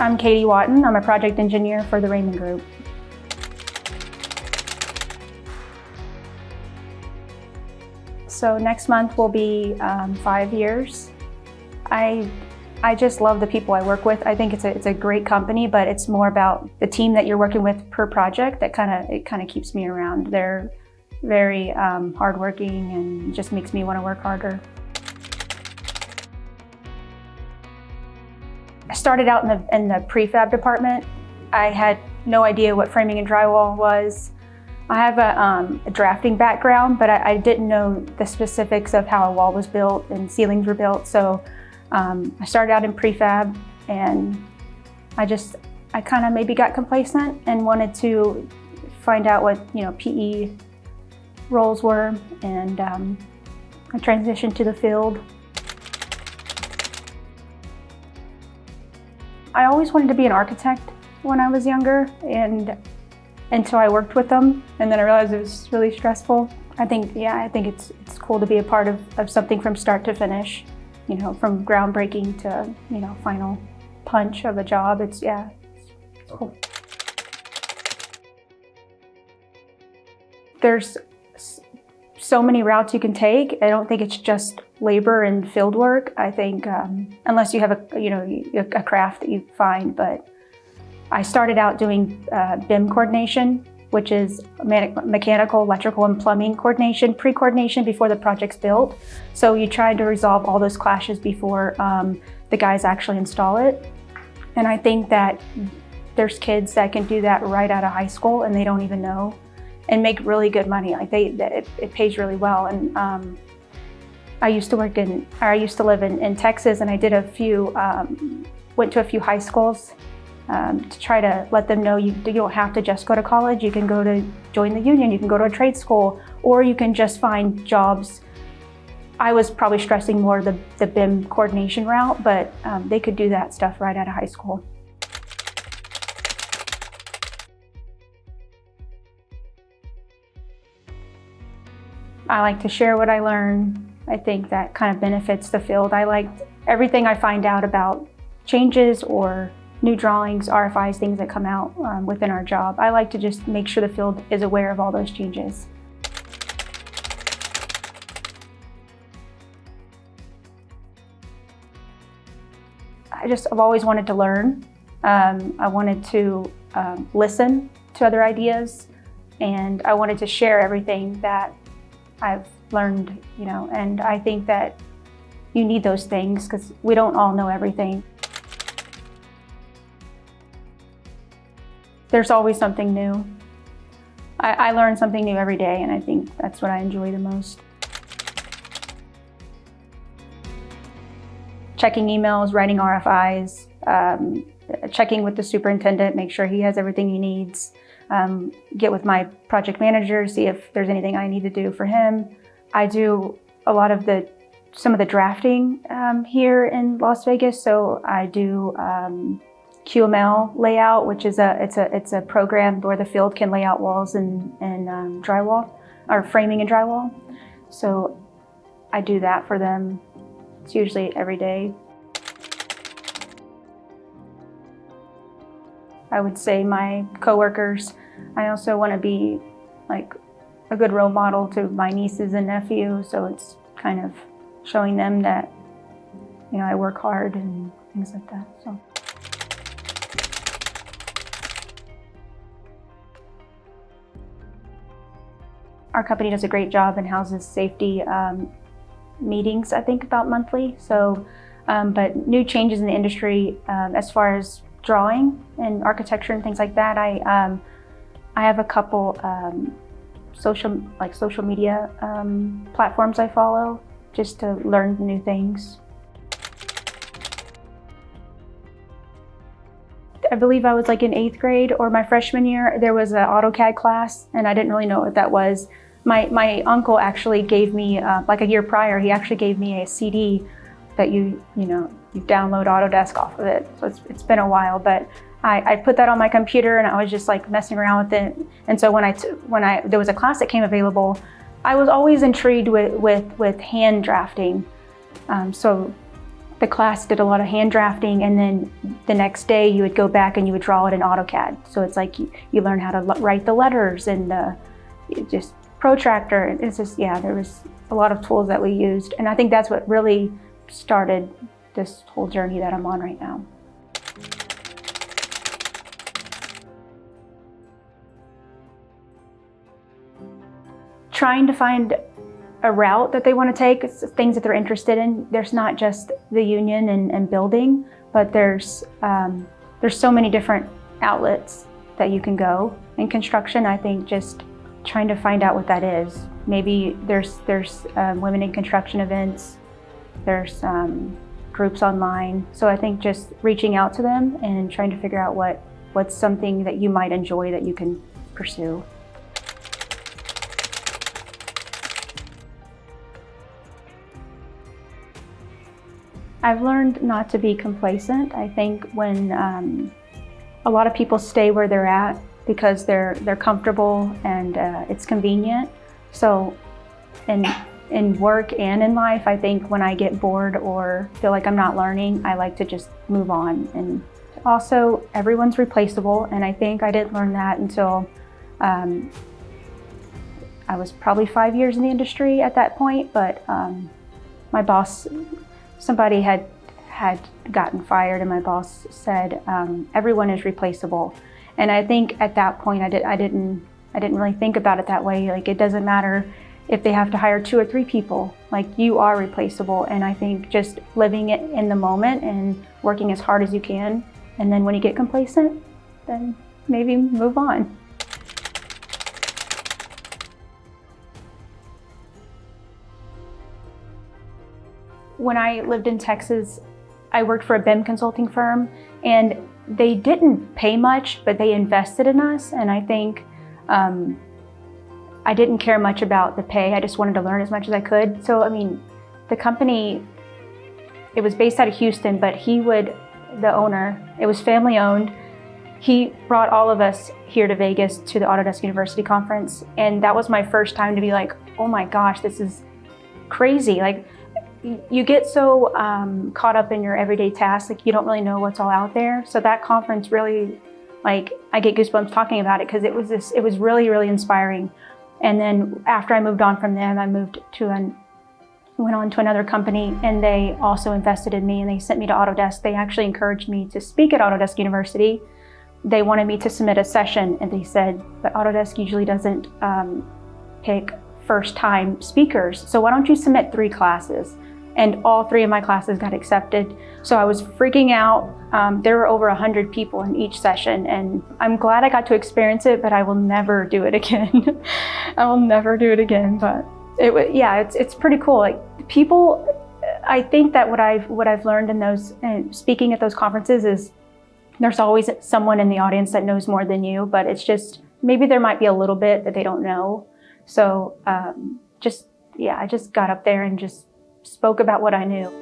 I'm Katie Watton. I'm a project engineer for the Raymond Group. So next month will be 5 years. I just love the people I work with. I think it's a great company, but it's more about the team that you're working with per project that kind of keeps me around. They're very hardworking and just makes me want to work harder. I started out in the prefab department. I had no idea what framing and drywall was. I have a drafting background, but I didn't know the specifics of how a wall was built and ceilings were built. So I started out in prefab, and I kind of maybe got complacent and wanted to find out what PE roles were, and I transitioned to the field. I always wanted to be an architect when I was younger, and until I worked with them, and then I realized it was really stressful. I think it's cool to be a part of something from start to finish, from groundbreaking to final punch of a job. It's cool. There's so many routes you can take. I don't think it's just labor and field work. I think unless you have a craft that you find, but I started out doing BIM coordination, which is mechanical, electrical, and plumbing coordination, pre-coordination before the project's built. So you try to resolve all those clashes before the guys actually install it. And I think that there's kids that can do that right out of high school and they don't even know, and make really good money. Like it pays really well. And I used to live in Texas, and I did went to a few high schools to try to let them know you don't have to just go to college. You can go to join the union, you can go to a trade school, or you can just find jobs. I was probably stressing more the BIM coordination route, but they could do that stuff right out of high school. I like to share what I learn. I think that kind of benefits the field. I like everything I find out about changes or new drawings, RFIs, things that come out within our job. I like to just make sure the field is aware of all those changes. I've always wanted to learn. I wanted to listen to other ideas, and I wanted to share everything that I've learned, and I think that you need those things because we don't all know everything. There's always something new. I learn something new every day, and I think that's what I enjoy the most. Checking emails, writing RFIs, checking with the superintendent, make sure he has everything he needs. Get with my project manager, see if there's anything I need to do for him. I do a lot of some of the drafting here in Las Vegas, so I do QML layout, which is it's a program where the field can lay out walls and drywall, or framing and drywall. So I do that for them. It's usually every day. I would say my coworkers, I also want to be like a good role model to my nieces and nephews. So it's kind of showing them that, I work hard and things like that. So. Our company does a great job and houses safety meetings, I think about monthly. So, but new changes in the industry as far as drawing and architecture and things like that. I have a couple social media platforms I follow just to learn new things. I believe I was like in 8th grade or my freshman year. There was an AutoCAD class, and I didn't really know what that was. My uncle actually gave me, like a year prior, he actually gave me a CD that you download Autodesk off of it. So it's been a while, but I put that on my computer and I was just like messing around with it. And so when there was a class that came available, I was always intrigued with hand drafting. So the class did a lot of hand drafting, and then the next day you would go back and you would draw it in AutoCAD. So it's like you learn how to write the letters and just protractor. It's just, yeah, there was a lot of tools that we used. And I think that's what really started this whole journey that I'm on right now. Trying to find a route that they want to take, things that they're interested in. There's not just the union and building, but there's so many different outlets that you can go. In construction, I think just trying to find out what that is. Maybe there's women in construction events, there's groups online. So I think just reaching out to them and trying to figure out what's something that you might enjoy that you can pursue. I've learned not to be complacent. I think when a lot of people stay where they're at because they're comfortable and it's convenient. So in work and in life, I think when I get bored or feel like I'm not learning, I like to just move on. And also, everyone's replaceable, and I think I didn't learn that until I was probably 5 years in the industry at that point, but my boss, somebody had gotten fired, and my boss said, everyone is replaceable. And I think at that point, I didn't really think about it that way. Like, it doesn't matter if they have to hire 2 or 3 people, like, you are replaceable. And I think just living it in the moment and working as hard as you can. And then when you get complacent, then maybe move on. When I lived in Texas, I worked for a BIM consulting firm, and they didn't pay much, but they invested in us. And I think I didn't care much about the pay. I just wanted to learn as much as I could. So, I mean, the company, it was based out of Houston, but the owner, it was family owned. He brought all of us here to Vegas to the Autodesk University conference. And that was my first time to be like, oh my gosh, this is crazy. Like, you get so caught up in your everyday tasks, like you don't really know what's all out there. So that conference really, like, I get goosebumps talking about it because it was really, really inspiring. And then after I moved on from them, I went on to another company, and they also invested in me, and they sent me to Autodesk. They actually encouraged me to speak at Autodesk University. They wanted me to submit a session, and they said, but Autodesk usually doesn't pick first-time speakers. So why don't you submit 3 classes? And all 3 of my classes got accepted. So I was freaking out. There were over 100 people in each session, and I'm glad I got to experience it, but I will never do it again. I will never do it again, but it's pretty cool. Like, people, I think that what I've learned in those, speaking at those conferences, is there's always someone in the audience that knows more than you, but it's just, maybe there might be a little bit that they don't know. So I just got up there and just spoke about what I knew.